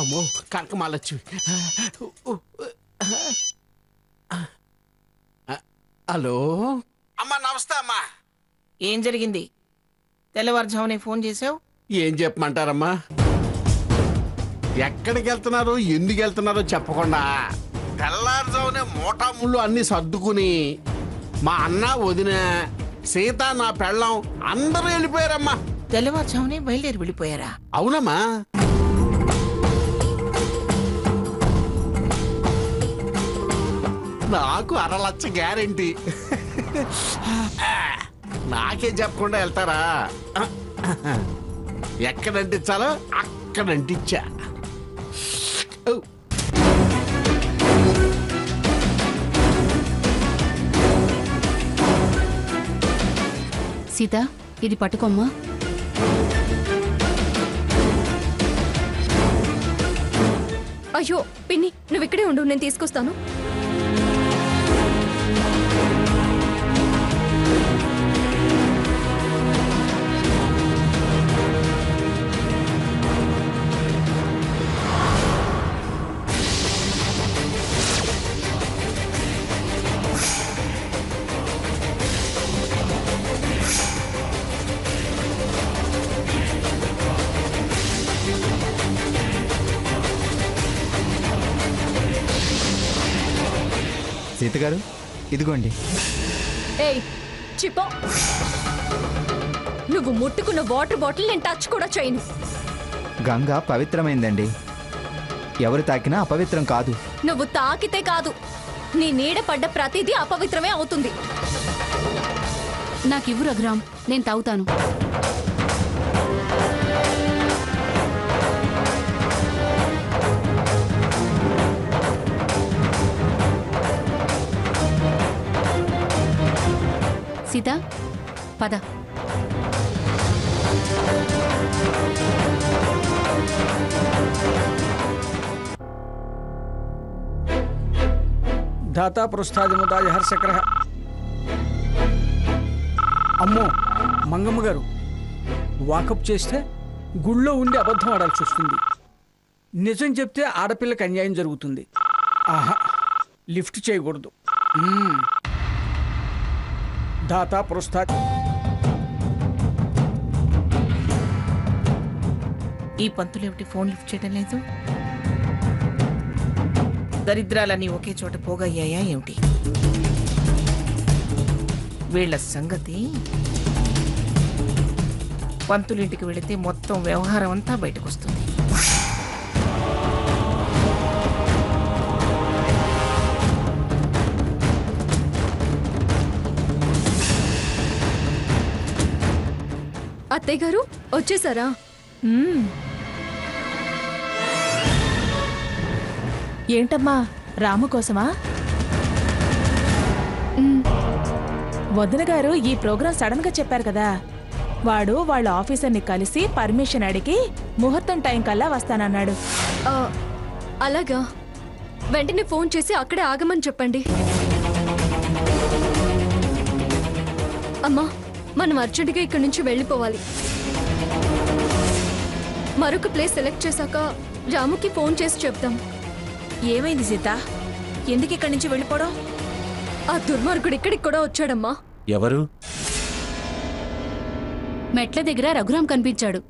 అమ్మో కనకమాలచ్చి. హలో అమ్మా, నమస్తే అమ్మా. ఏం జరిగింది? తెల్లవారుజామునే ఫోన్ చేసావు? ఏం చెప్పమంటారమ్మా, ఎక్కడికి వెళ్తున్నారో ఎందుకు వెళ్తున్నారో చెప్పకుండా తెల్లారుజామునే మోటాముళ్ళు అన్ని సర్దుకుని మా అన్న, వదిన, సీత, నా పెళ్ళం అందరూ వెళ్ళిపోయారమ్మా. తెల్లవారుజామునే బయలుదేరి వెళ్ళిపోయారా? అవునమ్మా. నాకు 1,00,000 గ్యారెంటీ. నాకే చెప్పకుండా వెళ్తారా? ఎక్కడంటించాలో అక్కడంటించా. సీత, ఇది పట్టుకోమ్మా. అయ్యో పిన్ని, నువ్వు ఇక్కడే ఉండు, నేను తీసుకొస్తాను. సీత గారు, ఇదిగోండి. ఏయ్ చిపో, నువ్వు ముట్టుకున్న వాటర్ బాటిల్ నేను టచ్ కూడా చేయను. గంగ పవిత్రమైందండి, ఎవరు తాకినా అపవిత్రం కాదు. నువ్వు తాకితే కాదు, నీ నీడ పడ్డ ప్రతిదీ అపవిత్రమే అవుతుంది. నాకివ్వు రఘురామ్, నేను తాగుతాను. సీత, పద. దాతా పృష్ఠాదిముదాయ హర్షక్రహ. అమ్మో మంగమ్మ గారు, వాకప్ చేస్తే గుళ్ళో ఉండి అబద్ధం ఆడాల్సి వస్తుంది. నిజం చెప్తే ఆడపిల్లకి అన్యాయం జరుగుతుంది. ఆహా, లిఫ్ట్ చేయకూడదు. దాతా పృష్ఠా. ఈ పంతులేమిటి ఫోన్ లిఫ్ట్ చేయడం లేదు? దరిద్రాలన్నీ ఒకే చోట పోగయ్యాయా ఏమిటి? వీళ్ల సంగతి పంతులింటికి వెళితే మొత్తం వ్యవహారం అంతా బయటకు వస్తుంది. అత్తయ్య గారు వచ్చేసారా? ఏంటమ్మా, రాము కోసమా? వదిన గారు ఈ ప్రోగ్రాం సడన్ గా చెప్పారు కదా, వాడు వాళ్ళ ఆఫీసర్ని కలిసి పర్మిషన్ అడిగి ముహూర్తం టైం కల్లా వస్తానన్నాడు. అలాగా, వెంటనే ఫోన్ చేసి అక్కడే ఆగమని చెప్పండి. అమ్మా, మనం అర్జెంటుగా ఇక్కడి నుంచి వెళ్ళిపోవాలి. మరొక ప్లేస్ సెలెక్ట్ చేశాక రాముకి ఫోన్ చేసి చెప్తాం. ఏమైంది సీత, ఎందుకు ఇక్కడి నుంచి వెళ్ళిపోవడం? ఆ దుర్మార్గుడు ఇక్కడికి కూడా వచ్చాడమ్మా. ఎవరు? మెట్ల దగ్గర రఘురామ్ కనిపించాడు,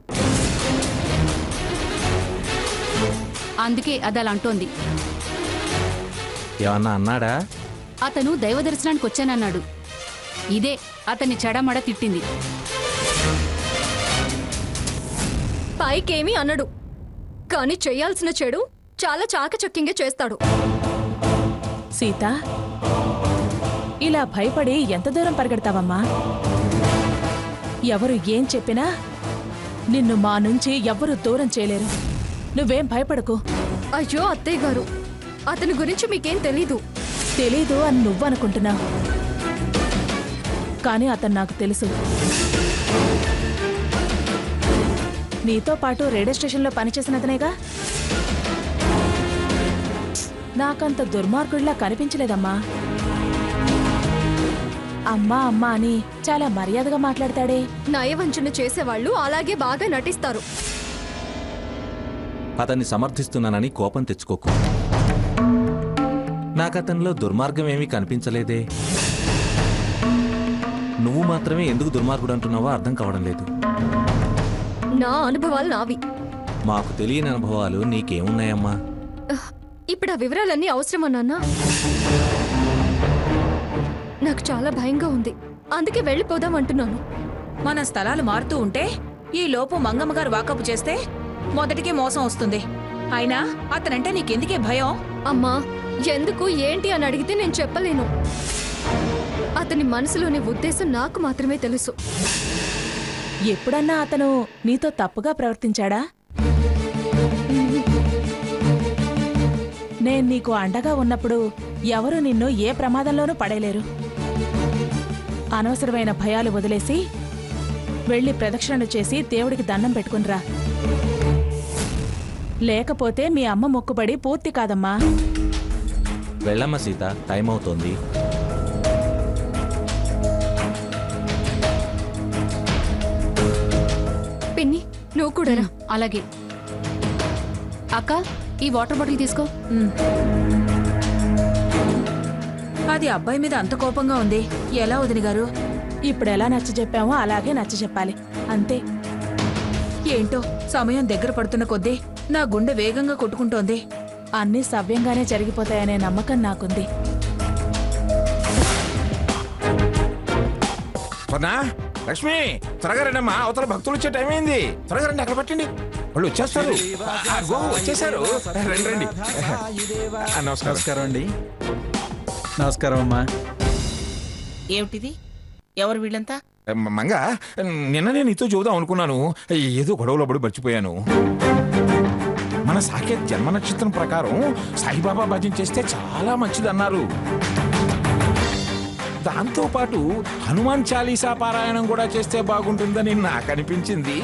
అందుకే అది అలా అంటోంది. ఏమన్నా అన్నాడా? అతను దైవ దర్శనానికి వచ్చానన్నాడు. ఇదే అతన్ని చెడమడ తిట్టింది. పైకేమీ అన్నడు, కానీ చెయ్యాల్సిన చెడు చాలా చాకచక్యంగా చేస్తాడు. సీత, ఇలా భయపడి ఎంత దూరం పరిగెడతావమ్మా? ఎవరు ఏం చెప్పినా నిన్ను మా నుంచి ఎవ్వరూ దూరం చేయలేరు. నువ్వేం భయపడకు. అయ్యో అత్తయ్య గారు, అతని గురించి మీకేం తెలీదు. తెలీదు అని నువ్వనుకుంటున్నావు, కానీ అతను నాకు తెలుసు. నీతో పాటు రేడియో స్టేషన్లో పనిచేసినతనేగా. నాకంత దుర్మార్గుడిలా కనిపించలేదమ్మా. అమ్మా అమ్మా అని చాలా మర్యాదగా మాట్లాడతాడే. నయవంచన చేసేవాళ్ళు అలాగే బాగా నటిస్తారు. అతన్ని సమర్థిస్తున్నానని కోపం తెచ్చుకోకు. నాకతనిలో దుర్మార్గం ఏమీ కనిపించలేదే. నువ్వు మాత్రమే ఎందుకు దుర్మార్గుడు అంటున్నావో అర్థం కావడం లేదు. నా అనుభవాలు నావి. మాకు తెలియని అనుభవాలు నీకేమున్నాయమ్మా? ఇప్పుడు ఆ వివరాలన్నీ అవసరమా నాన్న? నాకు చాలా భయంగా ఉంది, అందుకే వెళ్ళిపోదాం అంటున్నాను. మన స్థలాలు మారుతూ ఉంటే ఈ లోపు మంగమ్మ గారు వాకపు చేస్తే మొదటికే మోసం వస్తుంది. అయినా అతనంటే నీకెందుకే భయం? అమ్మా, ఎందుకు ఏంటి అని అడిగితే నేను చెప్పలేను. అతని మనసులోని ఉద్దేశం నాకు మాత్రమే తెలుసు. ఎప్పుడన్నా అతను నీతో తప్పుగా ప్రవర్తించాడా? నేను నీకు అండగా ఉన్నప్పుడు ఎవరు నిన్ను ఏ ప్రమాదంలోనూ పడేలేరు. అనవసరమైన భయాలు వదిలేసి వెళ్ళి ప్రదక్షిణలు చేసి దేవుడికి దండం పెట్టుకునిరా. లేకపోతే మీ అమ్మ మొక్కుబడి పూర్తి కాదమ్మా. వెళ్ళమ్మా సీత, టైం అవుతోంది. పిన్ని, నువ్వు కూడా రా. అలాగే. అక్క, ఈ వాటర్ బాటిల్ తీసుకో. అది అబ్బాయి మీద అంత కోపంగా ఉంది. ఎలా వదిన గారు? ఇప్పుడు ఎలా నచ్చ చెప్పామో అలాగే నచ్చ చెప్పాలి, అంతే. ఏంటో సమయం దగ్గర పడుతున్న కొద్దీ నా గుండె వేగంగా కొట్టుకుంటోంది. అన్నీ సవ్యంగానే జరిగిపోతాయనే నమ్మకం నాకుంది. లక్ష్మి, త్వరగా రండమ్మా, అవతల భక్తులు వచ్చే టైం అయింది. త్వరగా రండి, అక్కడ పట్టండి, వాళ్ళు వచ్చేస్తారు. వచ్చేసారు, రండి రండి. నమస్కారం అండి. నమస్కారం అమ్మా. ఏమిటిది? ఎవరు వీళ్ళంతా? మంగ, నిన్న నేను నీతో చూద్దాం అనుకున్నాను, ఏదో గొడవలో పడి మర్చిపోయాను. మన సాకేత్ జన్మ నక్షత్రం ప్రకారం సాయిబాబా భజన చేస్తే చాలా మంచిదన్నారు. దాంతో పాటు హనుమాన్ చాలీసా పారాయణం కూడా చేస్తే బాగుంటుందని నాకు అనిపించింది.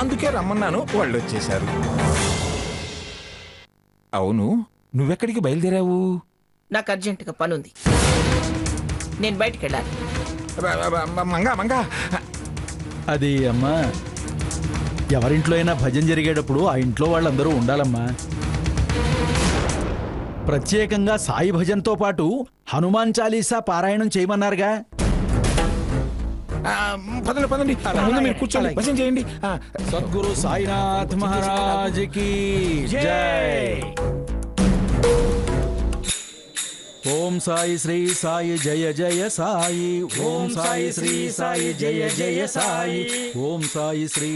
అందుకే రమ్మన్నాను, వాళ్ళు వచ్చేశారు. అవును, నువ్వెక్కడికి బయలుదేరావు? నాకు అర్జెంటుగా పనుంది, నేను బయటికి వెళ్ళాలి. మంగా, అది అమ్మా, ఎవరింట్లో అయినా భజన జరిగేటప్పుడు ఆ ఇంట్లో వాళ్ళందరూ ఉండాలమ్మా. ప్రత్యేకంగా సాయి భజన్తో పాటు హనుమాన్ చాలీసా పారాయణం చేయమన్నారుగా. పదండి పదండి, ముందు మీరు కూర్చోండి, భజన చేయండి. సద్గురు సాయినాథ్ మహారాజ్ కి జై. ఓం సాయి శ్రీ సాయి జయ జయ సాయి. ఓం సాయి శ్రీ సాయి జయ జయ సాయి. ఓం సాయి శ్రీ.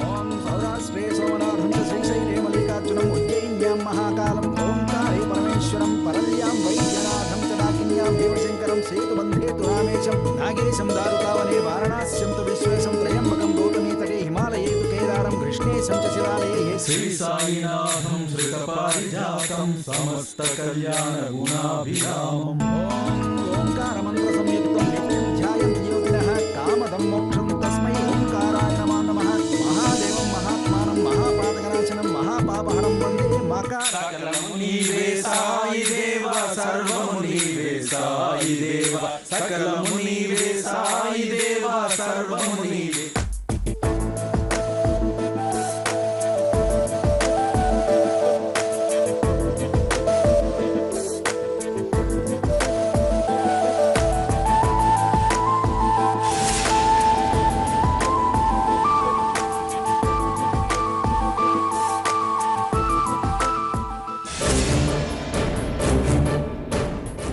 ఓం సౌరాష్ట్రే సోమనాథం శ్రీశైలే మల్లికార్జునం ఉజ్జయిన్యాం మహాకాలం. ఓం తారే పరమేశ్వరం పరల్యాం వైద్యనాథం చ డాకిన్యాం దేవశంకరం సేతుబంధేతు రామేశం నాగేశం దారుకావనే వారణాస్యం తు విశ్వేశం త్రయంబకం గౌతమీ తటే హిమాలయే తు కేదారం కృష్ణేశం చ శివాలయే శ్రీ సాయినాథం శ్రీతపారిజాతం సమస్త కళ్యాణ గుణాభిరామం. ఓం ఓంకార మంత్ర సంయుక్తం నిత్యం ధ్యాయంతి యోగినః కామదం మోక్షం తస్మై ఓంకారాయ నమో నమః. మహాదేవం మహాత్మానం మహాపాతకనాశనం మహాపాపహరం వందే మకారకలము నీవే సాయి దేవ. సర్వము నీవే సాయి దేవ. సకలము నీవే సాయి దేవ. సర్వము నీవే.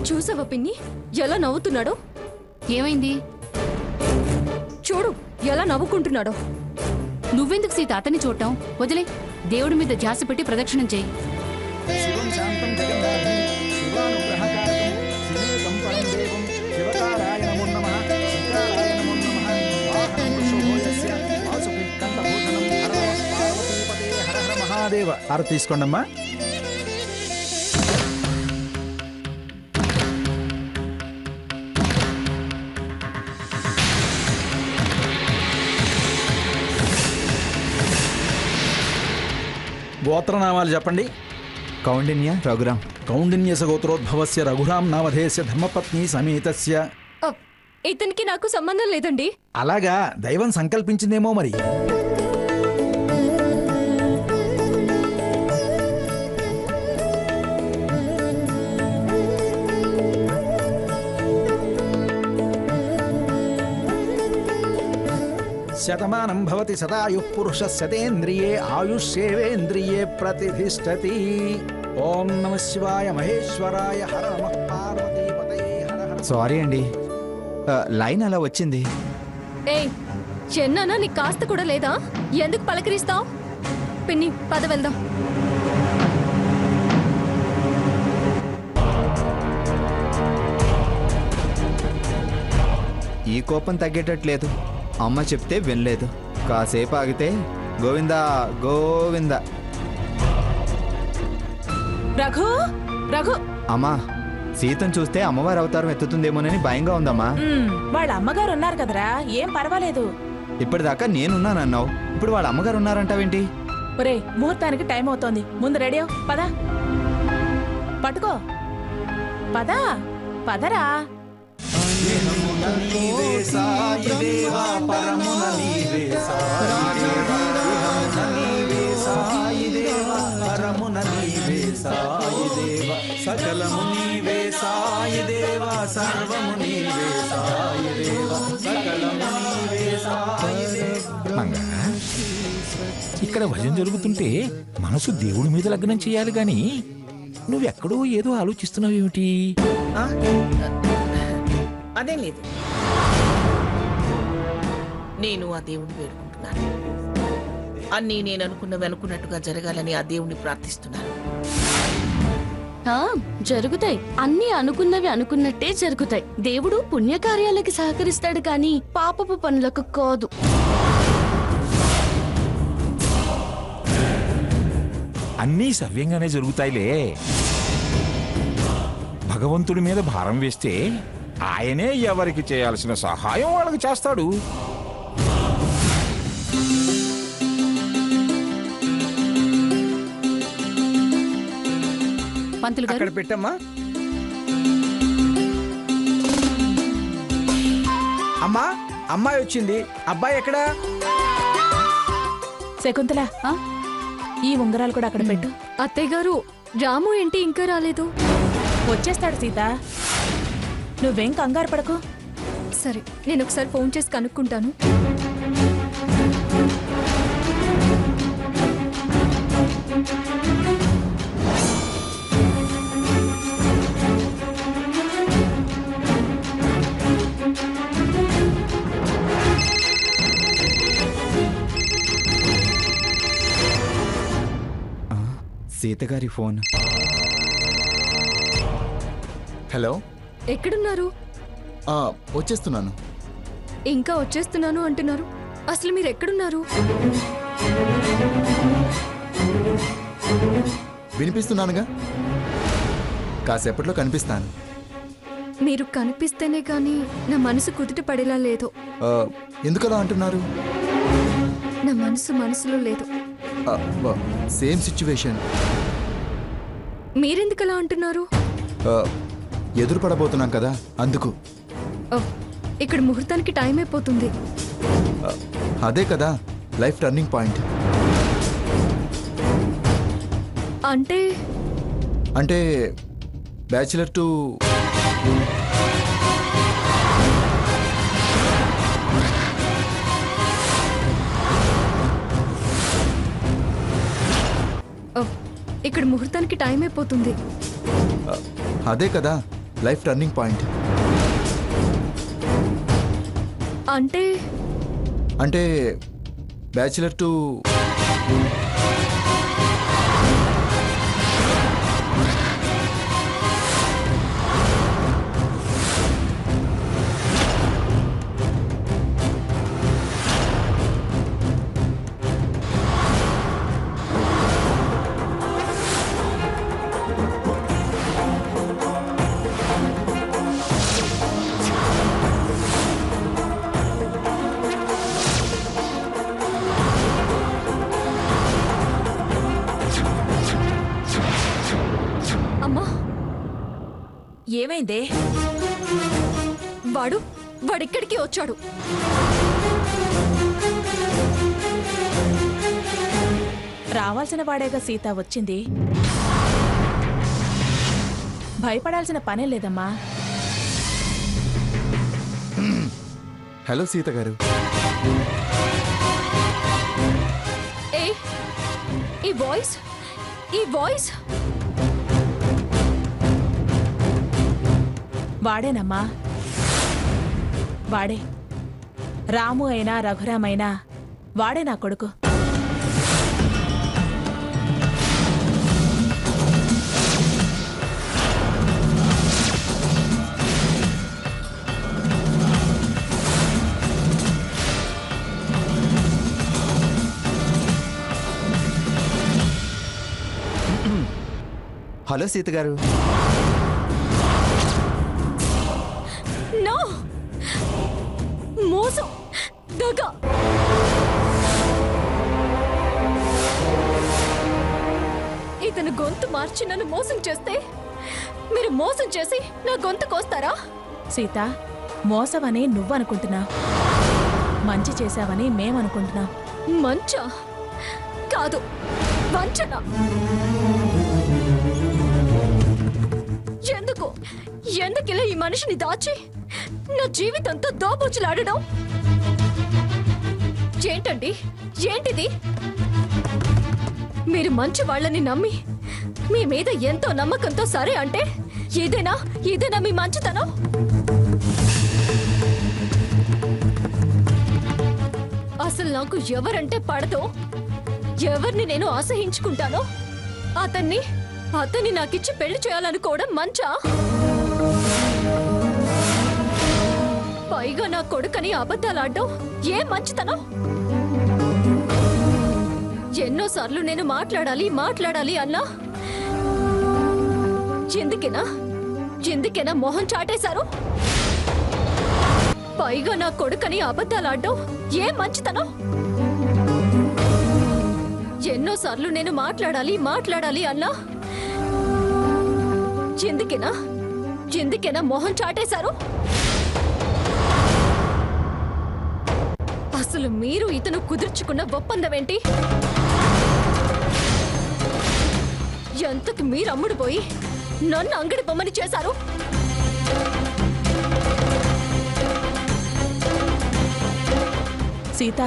చూసావా పిన్ని, ఎలా నవ్వుతున్నాడో? ఏమైంది? చూడు ఎలా నవ్వుకుంటున్నాడో. నువ్వెందుకు సీత అతన్ని చూడటం? వదిలే, దేవుడి మీద ధ్యాస పెట్టి ప్రదక్షిణం చేయి. శివం శాంతం జగన్నాథం శివానుగ్రహకారకం శివేకం పరం దేవం శివకారాయ నమో నమః. శంకరాయ నమో నమః. వాహనం వృషభోజస్య వాసుకికంఠభూషణం హర నమః పార్వతీపతే హర హర మహాదేవ. హారతి తీసుకోండమ్మా. గోత్రనామాలు చెప్పండి. కౌండిన్య రఘురాం. కౌండిన్యస గోత్రోద్భవస్య రఘురాం నామధేయస్య ధర్మపత్ని సమేతస్య. ఇతనికి నాకు సంబంధం లేదండి. అలాగా, దైవం సంకల్పించిందేమో మరి. శతమానం భవతి శతాయుః పురుషः శతేంద్రియే ఆయుష్యేవేంద్రియే ప్రతిష్ఠతి. ఓం నమ శివాయ మహేశ్వరాయ హర నమః పార్వతీపతయే హర హర. సారీ అండి, లైన్ అలా వచ్చింది. ఏయ్ చెన్నానా నీకు కాస్త కూడా లేదా? ఎందుకు పలకరిస్తావు? పిన్ని పద వెళ్దాం. ఈ కోపం తగ్గేటట్లేదు. అమ్మ చెప్తే వినలేదు. కాసేపు ఆగితే గోవిందా గోవిందా. రఘు రఘు అమ్మా, సీతను చూస్తే అమ్మవారి అవతారం ఎత్తుతుందేమోనని భయంగా ఉందమ్మా. వాళ్ళ అమ్మగారు ఉన్నారు కదరా, ఏం పర్వాలేదు. ఇప్పటిదాకా నేనున్నానన్నావు, ఇప్పుడు వాళ్ళ అమ్మగారు ఉన్నారంటావేంటి? ఒరే ముహూర్తానికి టైం అవుతోంది, ముందు రెడీ అవ్వు. పదా పట్టుకో, పదా పదరా. సకలము నీవే సాయి దేవా, సర్వము నీవే సాయి దేవా, సకలము నీవే సాయి దేవా. మంగా, ఇక్కడ భజన జరుగుతుంటే మనసు దేవుడి మీద లగ్నం చేయాలి గాని నువ్వెక్కడో ఏదో ఆలోచిస్తున్నావేమిటి? అదేం లేదు, నేను ఆ దేవుణ్ణి వేడుకుంటున్నాను. అన్నీ నేను అనుకున్నవి అనుకున్నట్టుగా జరగాలని ఆ దేవుణ్ణి ప్రార్థిస్తున్నాను. జరుగుతాయి, అన్ని అనుకున్నవి అనుకున్నట్టే జరుగుతాయి. దేవుడు పుణ్యకార్యాలకి సహకరిస్తాడు కానీ పాపపు పనులకు కాదు. అన్నీ సవ్యంగానే జరుగుతాయిలే. భగవంతుడి మీద భారం వేస్తే ఆయనే ఎవరికి చేయాల్సిన సహాయం వాళ్ళకి చేస్తాడు. పంతులు గారు అక్కడ పెట్టమ్మా. అమ్మా, అమ్మాయి వచ్చింది. అబ్బాయి ఎక్కడా? శకుంతల, ఈ ఉంగరాలు కూడా అక్కడ పెట్టు. అత్తయ్య గారు, రాము ఏంటి ఇంకా రాలేదు? వచ్చేస్తాడు సీత, నువ్వేం కంగారు పడకు. సరే, నేను ఒకసారి ఫోన్ చేసి కనుక్కుంటాను. సీతగారి ఫోన్. హలో, ఎక్కడున్నారు? వచ్చేస్తున్నాను. ఇంకా వచ్చేస్తున్నాను అంటున్నారు. అసలు మీరు ఎక్కడున్నారు? వినిపిస్తున్నానుగా, కాసేపట్లో కనిపిస్తాను. మీరు కనిపిస్తేనే గాని నా మనసు కుదుట పడేలా లేదు. ఎందుకలా అంటున్నారు? నా మనసులో లేదు. Same situation. మీరెందుకలా అంటున్నారు? ఎదురు పడబోతున్నాం కదా, అందుకు. ఇక్కడ ముహూర్తానికి టైం అయిపోతుంది. అదే కదా లైఫ్ టర్నింగ్ పాయింట్. అంటే అంటే బ్యాచిలర్ టు ఇక్కడ ముహూర్తానికి టైం అయిపోతుంది. అదే కదా లైఫ్ టర్నింగ్ పాయింట్. అంటే అంటే బ్యాచిలర్ టు ఏమైందే? వాడిక్కడికి వచ్చాడు. రావాల్సిన వాడేగా సీత వచ్చింది. భయపడాల్సిన పనే లేదమ్మా. హలో సీత గారు. ఈ వాయిస్ వాడేనమ్మా, వాడే. రాము అయినా రఘురామైనా వాడే నా కొడుకు. హలో సీత గారు. నో, మోసం, దగ. ఇతను గొంతు మార్చి నన్ను మోసం చేస్తే మీరు మోసం చేసి నా గొంతు కోస్తారా? సీత, మోసమని నువ్వనుకుంటున్నావు, మంచి చేశావని మేమనుకుంటున్నాం. మంచా? కాదు, వంచన. ఎందుకిలా ఈ మనిషిని దాచి నా జీవితంతో దోబూచులాడడం? ఏంటండి, ఏంటిది? మీరు మంచి వాళ్ళని నమ్మి మీ మీద ఎంతో నమ్మకంతో సరే అంటే ఇదేనా మీ మంచితనం? అసలు నాకు ఎవరంటే పడదో, ఎవరిని నేను అసహించుకుంటానో అతన్ని నాకిచ్చి పెళ్లి చేయాలనుకోవడం మంచా? పైగా నా కొడుకని అబద్ధాలాడడం ఏ మంచితనం? ఎన్నోసార్లు నేను మాట్లాడాలి అన్నా ఎందుకేనా మొహం చాటేశారు? పైగా నా కొడుకని అబద్ధాలాడడం ఏ మంచితనం? ఎన్నోసార్లు నేను మాట్లాడాలి అన్నా ఎందుకేనా మొహం చాటేశారు? అసలు మీరు ఇతను కుదుర్చుకున్న ఒప్పందం ఏంటి? ఎంతకు మీరు అమ్ముడు పోయి నన్ను అంగడి బొమ్మని చేశారు? సీత,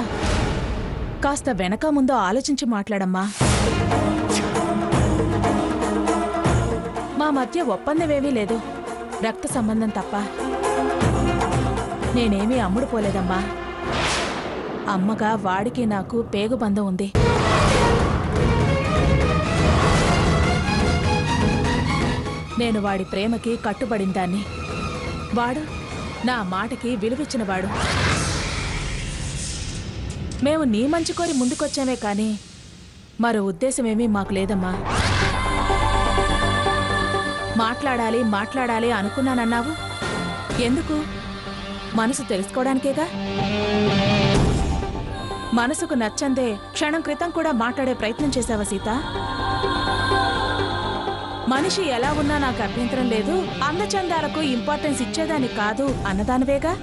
కాస్త వెనక ముందో ఆలోచించి మాట్లాడమ్మా. మా మధ్య ఒప్పందమేమీ లేదు, రక్త సంబంధం తప్ప. నేనేమీ అమ్ముడుపోలేదమ్మా. అమ్మగా వాడికి నాకు పేగుబంధం ఉంది. నేను వాడి ప్రేమకి కట్టుబడిందాన్ని. వాడు నా మాటకి విలువిచ్చినవాడు. మేము నీ మంచి కోరి ముందుకొచ్చామే కానీ మరో ఉద్దేశమేమీ మాకు లేదమ్మా. మాట్లాడాలి అనుకున్నానన్నావు. ఎందుకు? మనసు తెలుసుకోవడానికేగా. మనసుకు నచ్చందే క్షణం క్రితం కూడా మాట్లాడే ప్రయత్నం చేశావా సీత? మనిషి ఎలా ఉన్నా నాకు అభ్యంతరం లేదు, అందచందాలకు ఇంపార్టెన్స్ ఇచ్చేదాన్ని కాదు అన్నదానివేగా.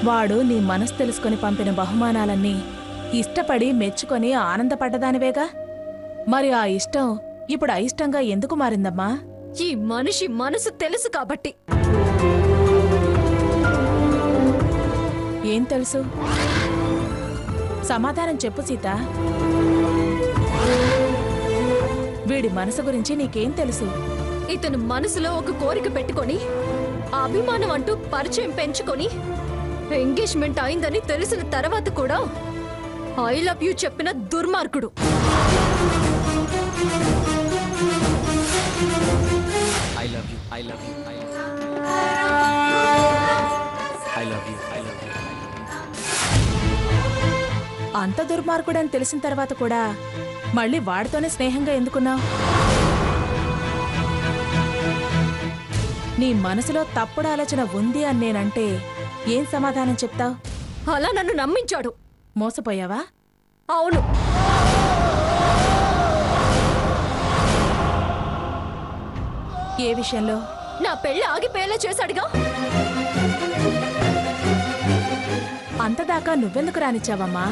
వాడు నీ మనసు తెలుసుకొని పంపిన బహుమానాలన్నీ ఇష్టపడి మెచ్చుకొని ఆనందపడ్డదానివేగా. మరి ఆ ఇష్టం ఇప్పుడు అయిష్టంగా ఎందుకు మారిందమ్మా? ఈ మనిషి మనసు తెలుసు కాబట్టి. ఏం తెలుసు? సమాధానం చెప్పు సీత. వీడి మనసు గురించి నీకేం తెలుసు? ఇతను మనసులో ఒక కోరిక పెట్టుకొని అభిమానం అంటూ పరిచయం పెంచుకొని ఎంగేజ్మెంట్ అయిందని తెలిసిన తర్వాత కూడా ఐ లవ్ యూ చెప్పిన దుర్మార్గుడు. అంత దుర్మార్గుడని తెలిసిన తర్వాత కూడా మళ్ళీ వాడితోనే స్నేహంగా ఎందుకున్నావు? నీ మనసులో తప్పుడు ఆలోచన ఉంది అని నేనంటే ఏం సమాధానం చెప్తావు? అలా నన్ను నమ్మించాడు. మోసపోయావా? అవును. ఏ విషయంలో? నా పెళ్లి ఆగిపోయేలా చేశాడుగా. అంతదాకా నువ్వెందుకు రానిచ్చావమ్మా?